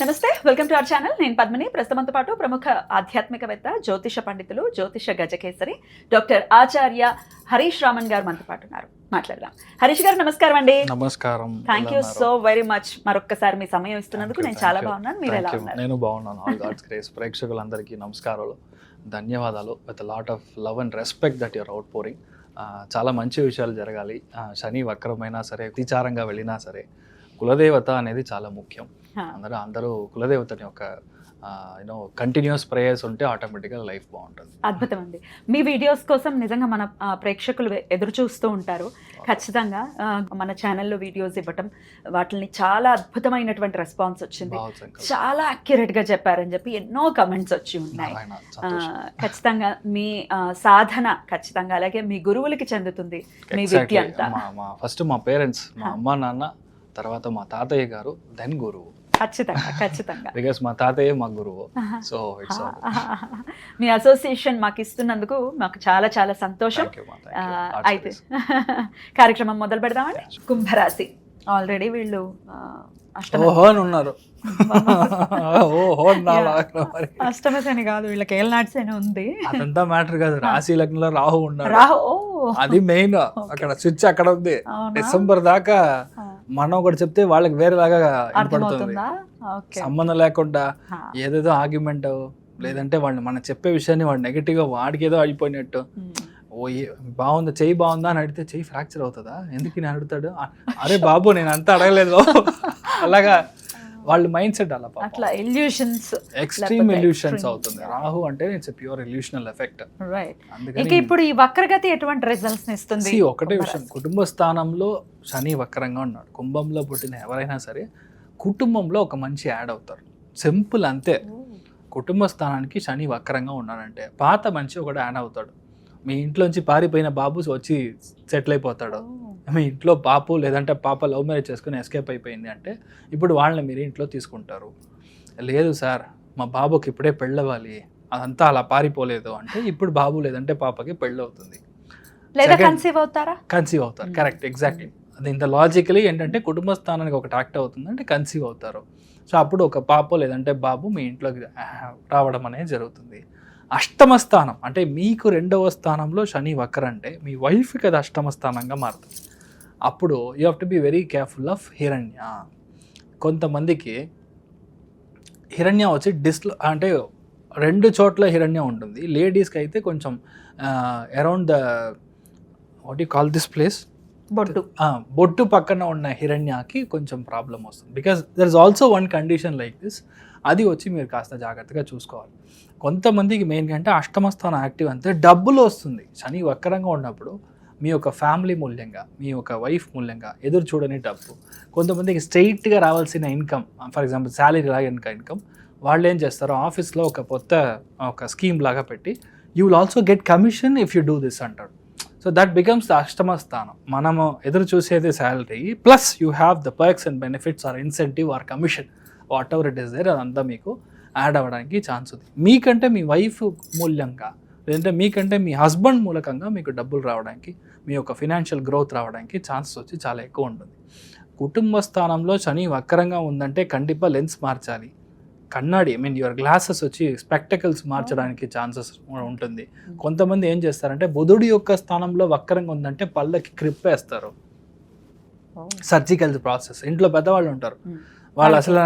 నమస్తే, welcome to our channel. నేను పద్మిని. ప్రస్తుతంతో పాటు ప్రముఖ ఆధ్యాత్మికవేత్త, జ్యోతిష పండితులు, జ్యోతిష గజకేసరి డాక్టర్ ఆచార్య హరీష్ రామన్ గారు మనతో పాటు ఉన్నారు. మాట్లాడదాం. హరీష్ గారు నమస్కారం అండి. నమస్కారం. Thank you so very much. మరొక్కసారి మీ సమయం ఇస్తున్నందుకు నేను చాలా బాగున్నాను. మీరు ఎలా ఉన్నారు? నేను బాగున్నాను. All God's grace. ప్రేక్షకులందరికీ నమస్కారాలు, ధన్యవాదాలు. With lot of love and respect that your outpouring. చాలా మంచి విషయాలు జరగాలి. శని వక్రమైనా సరే, అతిచారంగా వెళ్ళినా సరే, కులదేవత అనేది చాలా ముఖ్యం. అందరూ కులదేవతని ఒక కంటిన్యూస్ ప్రేయర్స్ ఉంటే ఆటోమేటిక్గా లైఫ్ బాగుంటుంది. అద్భుతం అండి. మీ వీడియోస్ కోసం నిజంగా మన ప్రేక్షకులు ఎదురు చూస్తూ ఉంటారు. ఖచ్చితంగా మన ఛానల్లో వీడియోస్ ఇవ్వటం, వాటిని చాలా అద్భుతమైనటువంటి రెస్పాన్స్ వచ్చింది. చాలా అక్యురేట్ గా చెప్పారని చెప్పి ఎన్నో కమెంట్స్ వచ్చి ఉన్నాయి. ఖచ్చితంగా మీ సాధన ఖచ్చితంగా అలాగే మీ గురువులకి చెందుతుంది మీ విద్య అంతా. ఫస్ట్ మా పేరెంట్స్, మా అమ్మ నాన్న, తర్వాత మా తాతయ్య గారు, దెన్ గురువు. ఖచ్చితంగా బికాస్ మా తాతయ్య మా గురువు. సో ఇట్స్ మీ అసోసియేషన్ మాకు ఇస్తున్నందుకు మాకు చాలా చాలా సంతోషం. అయితే కార్యక్రమం మొదలు పెడదామండి. కుంభరాశి ఆల్రెడీ వీళ్ళు ఉన్నారు. అష్టమ శని కాదు, వీళ్ళకి ఏళ్ళనాటి శని ఉంది. అదంతా మ్యాటర్ కాదు. రాశి లగ్నంలో రాహు ఉన్నాడు. అది మెయిన్. అక్కడ స్విచ్ అక్కడ ఉంది. డిసెంబర్ దాకా మనం ఒకటి చెప్తే వాళ్ళకి వేరేలాగా వినపడుతుంది. సంబంధం లేకుండా ఏదేదో ఆర్గ్యుమెంట్, లేదంటే వాళ్ళు మనం చెప్పే విషయాన్ని వాడు నెగిటివ్ గా వాడికి ఏదో అయిపోయినట్టు, ఓ బాగుందా, చెయ్యి బాగుందా అని అడిగితే చెయ్యి ఫ్రాక్చర్ అవుతుందా, ఎందుకు నేను అడుగుతాడు, అరే బాబు నేను అంతా అడగలేదు. అలాగా వాళ్ళ మైండ్ సెట్ అలా అట్లా ఎల్యూషన్స్, ఎక్స్ట్రీమ్ ఎల్యూషన్స్ అవుతుంది. రాహు అంటే ఇట్స్ ప్యూర్ ఎల్యూషనల్ ఎఫెక్ట్. అందుకని ఇప్పుడు ఈ వక్రగతి ఎటువంటి రిజల్ట్స్ ఇస్తుంది? ఒకటే విషయం, కుటుంబ స్థానంలో శని వక్రంగా ఉన్నాడు. కుంభంలో పుట్టిన ఎవరైనా సరే కుటుంబంలో ఒక మంచి యాడ్ అవుతారు. సింపుల్ అంతే. కుటుంబ స్థానానికి శని వక్రంగా ఉన్నాడంటే పాత మంచి ఒకటి యాడ్ అవుతాడు. మీ ఇంట్లోంచి పారిపోయిన బాబు వచ్చి సెటిల్ అయిపోతాడు. మీ ఇంట్లో పాపు లేదంటే పాప లవ్ మ్యారేజ్ చేసుకుని ఎస్కేప్ అయిపోయింది అంటే ఇప్పుడు వాళ్ళని మీరు ఇంట్లో తీసుకుంటారు. లేదు సార్ మా బాబుకి ఇప్పుడే పెళ్ళవ్వాలి, అదంతా అలా పారిపోలేదు అంటే ఇప్పుడు బాబు లేదంటే పాపకి పెళ్ళి అవుతుంది, కన్సీవ్ అవుతారు. Correct, exactly. అది ఇంత లాజికలీ ఏంటంటే కుటుంబ స్థానానికి ఒకటి యాక్ట్ అవుతుంది అంటే కన్సీవ్ అవుతారు. సో అప్పుడు ఒక పాప లేదంటే బాబు మీ ఇంట్లోకి రావడం అనేది జరుగుతుంది. అష్టమ స్థానం అంటే మీకు రెండవ స్థానంలో శని వక్ర అంటే మీ వైఫ్కి అది అష్టమ స్థానంగా మారుతుంది. అప్పుడు you have to be very careful of హిరణ్య. కొంతమందికి హిరణ్య వచ్చి అంటే రెండు చోట్ల హిరణ్య ఉంటుంది. లేడీస్కి అయితే కొంచెం around the what you call this place, బొట్టు పక్కన ఉన్న హిరణ్యకి కొంచెం ప్రాబ్లం వస్తుంది. Because there is also one condition like this. అది వచ్చి మీరు కాస్త జాగ్రత్తగా చూసుకోవాలి. కొంతమందికి మెయిన్గా అంటే అష్టమ స్థానం యాక్టివ్ అంతే డబ్బులు వస్తుంది. శని వక్రంగా ఉన్నప్పుడు మీ యొక్క ఫ్యామిలీ మూల్యంగా, మీ యొక్క వైఫ్ మూల్యంగా ఎదురు చూడని డబ్బు, కొంతమందికి స్ట్రైట్గా రావాల్సిన ఇన్కమ్, ఫర్ ఎగ్జాంపుల్ శాలరీ లాగా ఇన్కమ్, వాళ్ళు ఏం చేస్తారు ఆఫీస్లో ఒక స్కీమ్ లాగా పెట్టి you will also get commission if you do this అంటాడు. సో దట్ బికమ్స్ ద అష్టమ స్థానం. మనము ఎదురు చూసేది salary plus you have the perks and benefits or incentive or commission, whatever it is there, అదంతా మీకు యాడ్ అవ్వడానికి chance ఉంది. మీకంటే మీ వైఫ్ మూల్యంగా లేదంటే మీకంటే మీ హస్బెండ్ మూలకంగా మీకు డబ్బులు రావడానికి, మీ యొక్క ఫినాన్షియల్ గ్రోత్ రావడానికి ఛాన్సెస్ వచ్చి చాలా ఎక్కువ ఉంటుంది. కుటుంబ స్థానంలో శని వక్రంగా ఉందంటే కండిపాగా లెన్స్ మార్చాలి. కన్నాడి యువర్ గ్లాసెస్ వచ్చి స్పెక్టకల్స్ మార్చడానికి ఛాన్సెస్ ఉంటుంది. కొంతమంది ఏం చేస్తారంటే బుధుడి యొక్క స్థానంలో వక్రంగా ఉందంటే పళ్ళకి క్రిప్ వేస్తారు. Surgical process. ఇంట్లో పెద్దవాళ్ళు ఉంటారు, వాళ్ళు అసలు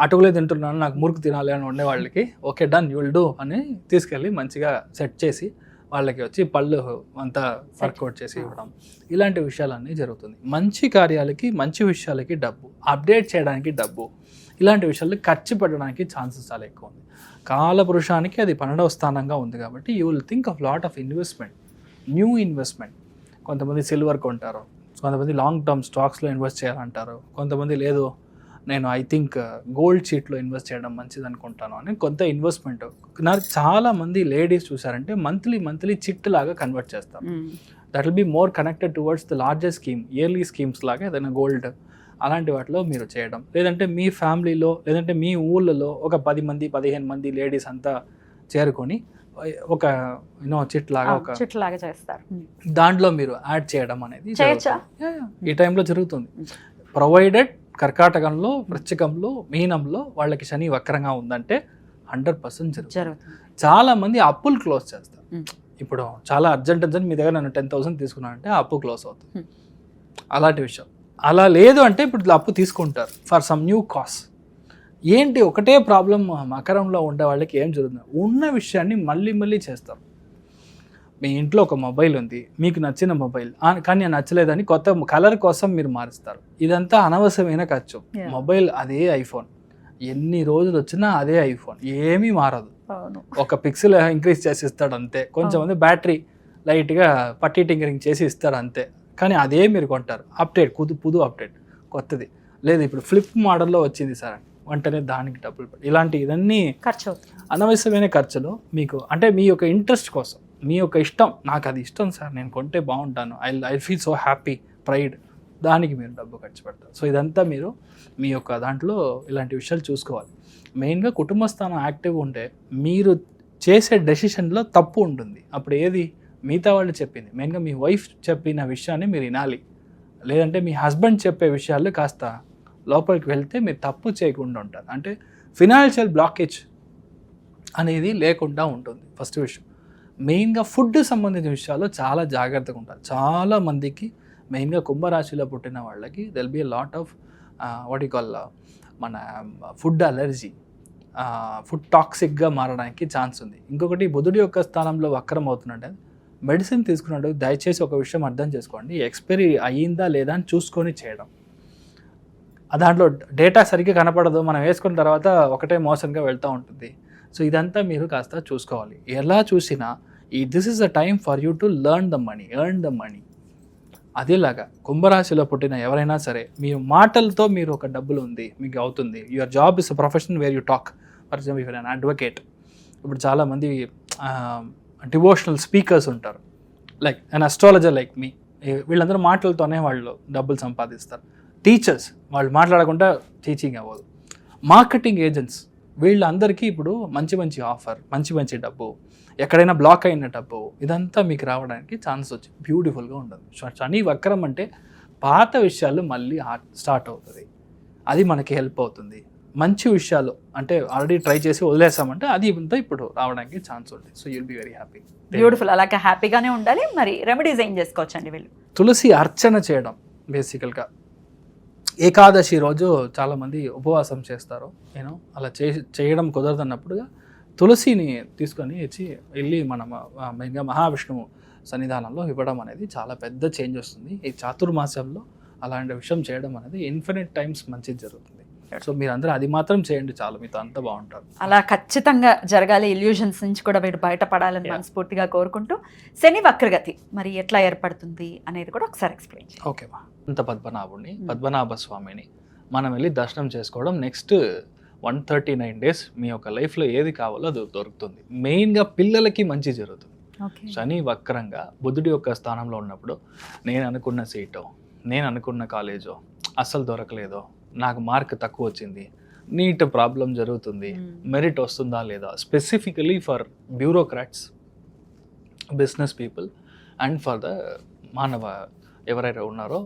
అటుకులే తింటున్నాను నాకు మురుకు తినాలి అని ఉండే వాళ్ళకి okay done you will do అని తీసుకెళ్ళి మంచిగా సెట్ చేసి వాళ్ళకి వచ్చి పళ్ళు అంతా వర్కౌట్ చేసి ఇవ్వడం, ఇలాంటి విషయాలన్నీ జరుగుతుంది. మంచి కార్యాలకి, మంచి విషయాలకి డబ్బు, అప్డేట్ చేయడానికి డబ్బు, ఇలాంటి విషయాలు ఖర్చు పెట్టడానికి ఛాన్సెస్ చాలా ఎక్కువ ఉంది. కాలపురుషానికి అది 12వ స్థానంగా ఉంది కాబట్టి you will think of lot of investment, new investment. కొంతమంది సిల్వర్ కొంటారు, కొంతమంది లాంగ్ టర్మ్ స్టాక్స్లో ఇన్వెస్ట్ చేయాలంటారు, కొంతమంది లేదు నేను ఐ థింక్ గోల్డ్ షీట్లో ఇన్వెస్ట్ చేయడం మంచిది అనుకుంటాను అని కొంత ఇన్వెస్ట్మెంట్. నాకు చాలామంది లేడీస్ చూసారంటే మంత్లీ చిట్ లాగా కన్వర్ట్ చేస్తారు. That will be more connected towards the largest scheme, yearly schemes లాగా ఏదైనా గోల్డ్ అలాంటి వాటిలో మీరు చేయడం, లేదంటే మీ ఫ్యామిలీలో లేదంటే మీ ఊళ్ళలో ఒక 10 మంది 15 మంది లేడీస్ అంతా చేరుకొని ఒక చిట్ లాగా చేస్తారు. దాంట్లో మీరు యాడ్ చేయడం అనేది ఈ టైంలో జరుగుతుంది. ప్రొవైడెడ్ కర్కాటకంలో, వృశ్చికంలో, మీనంలో వాళ్ళకి శని వక్రంగా ఉందంటే 100% జరుగుతుంది. చాలా మంది అప్పులు క్లోజ్ చేస్తారు. Hmm. ఇప్పుడు చాలా అర్జెంట్ మీ దగ్గర నన్ను 10,000 తీసుకున్నానంటే ఆ అప్పు క్లోజ్ అవుతుంది. Hmm. అలాంటి విషయం. అలా లేదు అంటే ఇప్పుడు అప్పు తీసుకుంటారు ఫర్ సమ్ న్యూ కాస్. ఏంటి ఒకటే ప్రాబ్లం మకరంలో ఉండే వాళ్ళకి ఏం జరుగుతుంది, ఉన్న విషయాన్ని మళ్ళీ మళ్ళీ చేస్తారు. మీ ఇంట్లో ఒక మొబైల్ ఉంది, మీకు నచ్చిన మొబైల్, కానీ నచ్చలేదని కొత్త కలర్ కోసం మీరు మారుస్తారు. ఇదంతా అనవసరమైన ఖర్చు. మొబైల్ అదే ఐఫోన్, ఎన్ని రోజులు వచ్చినా అదే ఐఫోన్, ఏమీ మారదు. ఒక పిక్సెల్ ఇంక్రీజ్ చేసి ఇస్తాడు అంతే, కొంచెం మంది బ్యాటరీ లైట్గా పట్టి టింకరింగ్ చేసి ఇస్తాడు అంతే. కానీ అదే మీరు కొంటారు. అప్డేట్ పుదు అప్డేట్ కొత్తది లేదు, ఇప్పుడు ఫ్లిప్ మోడల్లో వచ్చింది సార్ వెంటనే దానికి డబ్బులు ఇలాంటి ఇవన్నీ ఖర్చు, అనవసరమైన ఖర్చులు. మీకు అంటే మీ యొక్క ఇంట్రెస్ట్ కోసం, మీ యొక్క ఇష్టం, నాకు అది ఇష్టం సార్, నేను కొంటే బాగుంటాను, I feel so happy, pride, దానికి మీరు డబ్బు ఖర్చు పెడతారు. సో ఇదంతా మీరు మీ యొక్క దాంట్లో ఇలాంటి విషయాలు చూసుకోవాలి. మెయిన్గా కుటుంబ స్థానం యాక్టివ్ ఉంటే మీరు చేసే డెసిషన్లో తప్పు ఉంటుంది. అప్పుడు ఏది మిగతా వాళ్ళు చెప్పింది, మెయిన్గా మీ వైఫ్ చెప్పిన విషయాన్ని మీరు వినాలి. లేదంటే మీ హస్బెండ్ చెప్పే విషయాలు కాస్త లోపలికి వెళ్తే మీరు తప్పు చేయకుండా ఉంటారు. అంటే ఫినాన్షియల్ బ్లాకేజ్ అనేది లేకుండా ఉంటుంది. ఫస్ట్ విషయం. మెయిన్గా ఫుడ్ సంబంధించిన విషయాల్లో చాలా జాగ్రత్తగా ఉంటారు. చాలా మందికి మెయిన్గా కుంభరాశిలో పుట్టిన వాళ్ళకి they'll be a lot of what you call మన ఫుడ్ అలర్జీ, ఫుడ్ టాక్సిక్గా మారడానికి ఛాన్స్ ఉంది. ఇంకొకటి బుధుడి యొక్క స్థానంలో వక్రం అవుతుందంటే మెడిసిన్ తీసుకున్నట్టు దయచేసి ఒక విషయం అర్థం చేసుకోండి, ఎక్స్పైరీ అయ్యిందా లేదా అని చూసుకొని చేయడం. దాంట్లో డేటా సరిగ్గా కనపడదు, మనం వేసుకున్న తర్వాత ఒకటే మోసంగా వెళ్తూ ఉంటుంది. సో ఇదంతా మీరు కాస్త చూసుకోవాలి. ఎలా చూసినా this is the time for you to earn the money. అదేలాగా కుంభరాశిలో పుట్టిన ఎవరైనా సరే మీరు మాటలతో మీరు ఒక డబ్బులు ఉంది మీకు అవుతుంది. Your job is a profession where you talk. For example your an advocate. ఇప్పుడు చాలామంది డివోషనల్ స్పీకర్స్ ఉంటారు, లైక్ అన్ అస్ట్రాలజర్ లైక్ మీ. వీళ్ళందరూ మాటలతోనే వాళ్ళు డబ్బులు సంపాదిస్తారు. టీచర్స్, వాళ్ళు మాట్లాడకుండా టీచింగ్ అవ్వదు. మార్కెటింగ్ ఏజెంట్స్, వీళ్ళందరికీ ఇప్పుడు మంచి ఆఫర్, మంచి డబ్బు, ఎక్కడైనా బ్లాక్ అయిన డబ్బు, ఇదంతా మీకు రావడానికి ఛాన్స్ వచ్చి బ్యూటిఫుల్గా ఉండదు. శని వక్రం అంటే పాత విషయాలు మళ్ళీ స్టార్ట్ అవుతుంది, అది మనకి హెల్ప్ అవుతుంది. మంచి విషయాలు అంటే ఆల్రెడీ ట్రై చేసి వదిలేసామంటే అది ఇప్పుడు రావడానికి ఛాన్స్ ఉంటుంది. So you'll be very happy. Beautiful. అలాగే హ్యాపీగానే ఉండాలి. మరి రెమెడీస్ ఏం చేసుకోవచ్చండి వీళ్ళు? తులసి అర్చన చేయడం. బేసికల్గా ఏకాదశి రోజు చాలామంది ఉపవాసం చేస్తారు. నేను అలా చేయడం కుదరదన్నప్పుడుగా తులసిని తీసుకొని వెళ్ళి మనం మెయిన్గా మహావిష్ణువు సన్నిధానంలో ఇవ్వడం అనేది చాలా పెద్ద చేంజ్ వస్తుంది. ఈ చాతుర్మాసంలో అలాంటి విషయం చేయడం అనేది ఇన్ఫినిట్ టైమ్స్ మంచిది జరుగుతుంది. సో మీరందరూ అది మాత్రం చేయండి, చాలు, మీతో అంతా బాగుంటారు. అలా ఖచ్చితంగా జరగాలి. ఇల్యూషన్స్ నుంచి కూడా వీడు బయటపడాలని మనస్ఫూర్తిగా కోరుకుంటూ, శని వక్రగతి మరి ఎట్లా ఏర్పడుతుంది అనేది కూడా ఒకసారి ఎక్స్ప్లెయిన్ చేయండి. ఓకేమా. అంత పద్మనాభుడిని, పద్మనాభ స్వామిని మనం వెళ్ళి దర్శనం చేసుకోవడం. నెక్స్ట్ 139 days మీ యొక్క లైఫ్లో ఏది కావాలో అది దొరుకుతుంది. మెయిన్గా పిల్లలకి మంచి జరుగుతుంది. శని వక్రంగా బుధుడి యొక్క స్థానంలో ఉన్నప్పుడు నేను అనుకున్న సీటో, నేను అనుకున్న కాలేజో అస్సలు దొరకలేదో, నాకు మార్క్ తక్కువ వచ్చింది, నీట్ ప్రాబ్లం జరుగుతుంది, మెరిట్ వస్తుందా లేదా, specifically for bureaucrats, business people and for the మానవ ఎవరైతే ఉన్నారో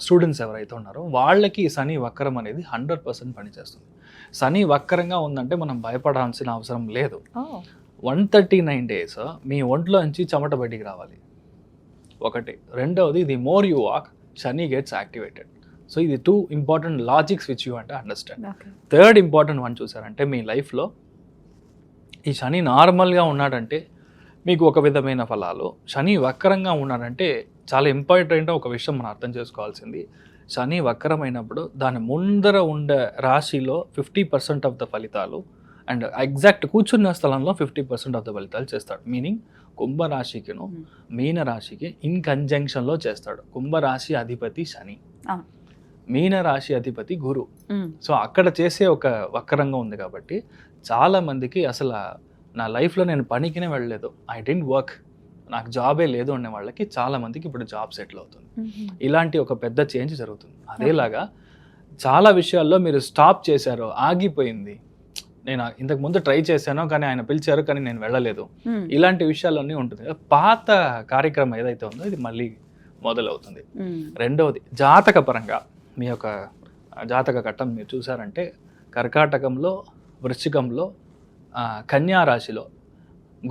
స్టూడెంట్స్ ఎవరైతే ఉన్నారో వాళ్ళకి శని వక్రం అనేది 100% పనిచేస్తుంది. శని వక్రంగా ఉందంటే మనం భయపడాల్సిన అవసరం లేదు. 139 days మీ ఒంట్లో నుంచి చెమట బయటికి రావాలి ఒకటి. రెండవది, the more you walk Shani gets activated. So ఇది 2 important లాజిక్స్ విచ్ యూ అంటే అండర్స్టాండ్. థర్డ్ ఇంపార్టెంట్ వన్ చూసారంటే మీ లైఫ్లో ఈ శని నార్మల్గా ఉన్నాడంటే మీకు ఒక విధమైన ఫలాలు, శని వక్రంగా ఉన్నాడంటే చాలా ఇంపార్టెంట్ ఒక విషయం మనం అర్థం చేసుకోవాల్సింది. శని వక్రమైనప్పుడు దాని ముందర ఉండే రాశిలో 50% ఆఫ్ ద ఫలితాలు అండ్ ఎగ్జాక్ట్ కూర్చున్న స్థలంలో 50% ఆఫ్ ద ఫలితాలు చేస్తాడు. మీనింగ్ కుంభరాశికిను మీన రాశికి ఇన్ కంజంక్షన్లో చేస్తాడు. కుంభరాశి అధిపతి శని, మీన రాశి అధిపతి గురు. సో అక్కడ చేసే ఒక వక్రంగా ఉంది కాబట్టి చాలా మందికి అసలు నా లైఫ్లో నేను పనికినే వెళ్ళలేదు, ఐ డెంట్ వర్క్, నాకు జాబే లేదు అనే వాళ్ళకి చాలా మందికి ఇప్పుడు జాబ్ సెటిల్ అవుతుంది. ఇలాంటి ఒక పెద్ద చేంజ్ జరుగుతుంది. అదేలాగా చాలా విషయాల్లో మీరు స్టాప్ చేశారో, ఆగిపోయింది, నేను ఇంతకు ముందు ట్రై చేశాను కానీ ఆయన పిలిచారు కానీ నేను వెళ్ళలేదు, ఇలాంటి విషయాలన్నీ ఉంటుంది. పాత కార్యక్రమం ఏదైతే ఉందో ఇది మళ్ళీ మొదలవుతుంది. రెండవది, జాతక పరంగా మీ యొక్క జాతక ఘట్టం మీరు చూసారంటే కర్కాటకంలో, వృశ్చికంలో, కన్యా రాశిలో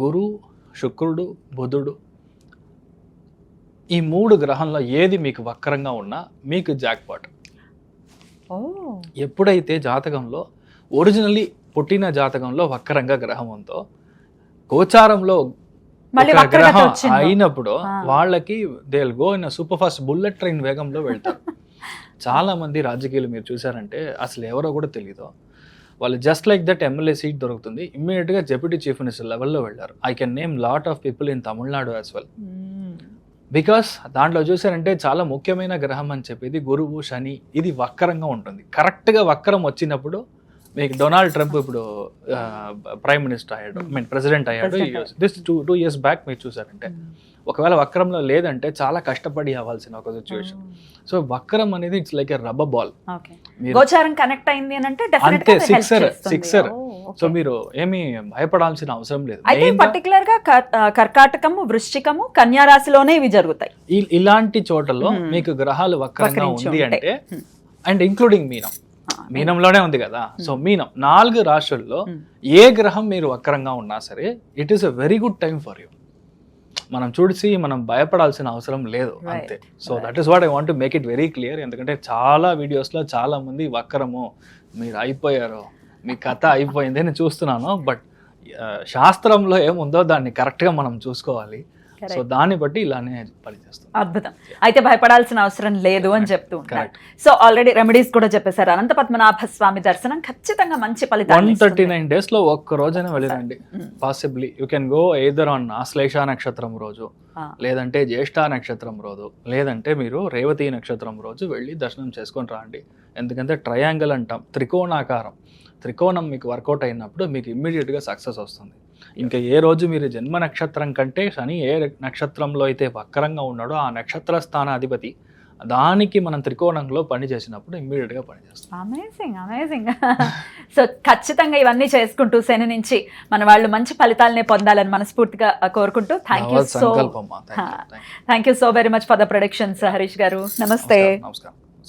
గురు, శుక్రుడు, బుధుడు ఈ 3 గ్రహంలో ఏది మీకు వక్రంగా ఉన్నా మీకు జాక్పాట్. ఎప్పుడైతే జాతకంలో ఒరిజినల్లీ పుట్టిన జాతకంలో వక్రంగా గ్రహం ఉందో గోచారంలో గ్రహం అయినప్పుడు వాళ్ళకి they will go in super fast bullet train వేగంలో వెళ్తారు. చాలా మంది రాజకీయాలు మీరు చూసారంటే అసలు ఎవరో కూడా తెలియదు, వాళ్ళు just like that MLA seat దొరుకుతుంది, ఇమ్మీడియట్గా డెప్యూటీ చీఫ్ మినిస్టర్ లెవెల్లో వెళ్ళారు. I can name lot of people in Tamil Nadu as well. Because దాంట్లో చూసారంటే చాలా ముఖ్యమైన గ్రహం అని చెప్పేది గురువు, శని, ఇది వక్రంగా ఉంటుంది. కరెక్ట్గా వక్రం వచ్చినప్పుడు మీకు డొనాల్డ్ ట్రంప్ ఇప్పుడు ప్రైమ్ మినిస్టర్ అయ్యాడు, ప్రెసిడెంట్ అయ్యాడు. దిస్ 2 years బ్యాక్ మీరు చూసారంటే ఒకవేళ వక్రంలో లేదంటే చాలా కష్టపడి అవ్వాల్సిన ఒక సిచ్యువేషన్. సో వక్రం అనేది it's like a rubber ball, గోచారం కనెక్ట్ అయింది అని అంటే అంతే, సిక్సర్. సో మీరు ఏమీ భయపడాల్సిన అవసరం లేదు. అయితే పర్టికులర్ గా కర్కాటకము, వృశ్చికము, కన్యా రాశిలోనే ఇవి జరుగుతాయి. ఇలాంటి చోటల్లో మీకు గ్రహాలు వక్రంగా ఉంది అంటే, అండ్ ఇంక్లూడింగ్ మీనంలోనే ఉంది కదా. సో మీనం 4 రాశుల్లో ఏ గ్రహం మీరు వక్రంగా ఉన్నా సరే it is a very good time for you. మనం చూసి మనం భయపడాల్సిన అవసరం లేదు అంతే. So that is what I want to make it very clear. ఎందుకంటే చాలా వీడియోస్లో చాలా మంది వక్రము, మీరు అయిపోయారు, మీ కథ అయిపోయింది అని చూస్తున్నాను. బట్ శాస్త్రంలో ఏముందో దాన్ని కరెక్ట్గా మనం చూసుకోవాలి. సో దాన్ని బట్టి ఇలానే పనిచేస్తుంది. అద్భుతం. అయితే భయపడాల్సిన అవసరం లేదు అని చెప్తూ ఉంటారు. సో ఆల్రెడీ రెమెడీస్ కూడా చెప్పేశారు. అనంత పద్మనాభ స్వామి దర్శనం ఖచ్చితంగా మంచి ఫలితాలు. 139 days లో ఒక్క రోజైనా వెళ్ళిరండి. Possibly you can go either on Ashlesha నక్షత్రం రోజు, లేదంటే జ్యేష్ఠ నక్షత్రం రోజు, లేదంటే మీరు రేవతి నక్షత్రం రోజు వెళ్ళి దర్శనం చేసుకొని రండి. ఎందుకంటే ట్రయాంగిల్ అంటాం, త్రికోణాకారం. త్రికోణం మీకు వర్కౌట్ అయినప్పుడు మీకు ఇమ్మీడియట్గా సక్సెస్ వస్తుంది. ఇంకా ఏ రోజు మీరు జన్మ నక్షత్రం కంటే శని ఏ నక్షత్రంలో అయితే వక్రంగా ఉన్నాడో ఆ నక్షత్ర స్థానాధిపతి దానికి మనం త్రికోణంలో పని చేసినప్పుడు ఇమ్మీడియట్గా పనిచేస్తాం. అమేజింగ్. సో ఖచ్చితంగా ఇవన్నీ చేసుకుంటూ శని నుంచి మన వాళ్ళు మంచి ఫలితాలనే పొందాలని మనస్ఫూర్తిగా కోరుకుంటూ thank you so very much for the productions Harish గారు. నమస్తే. నమస్కారం.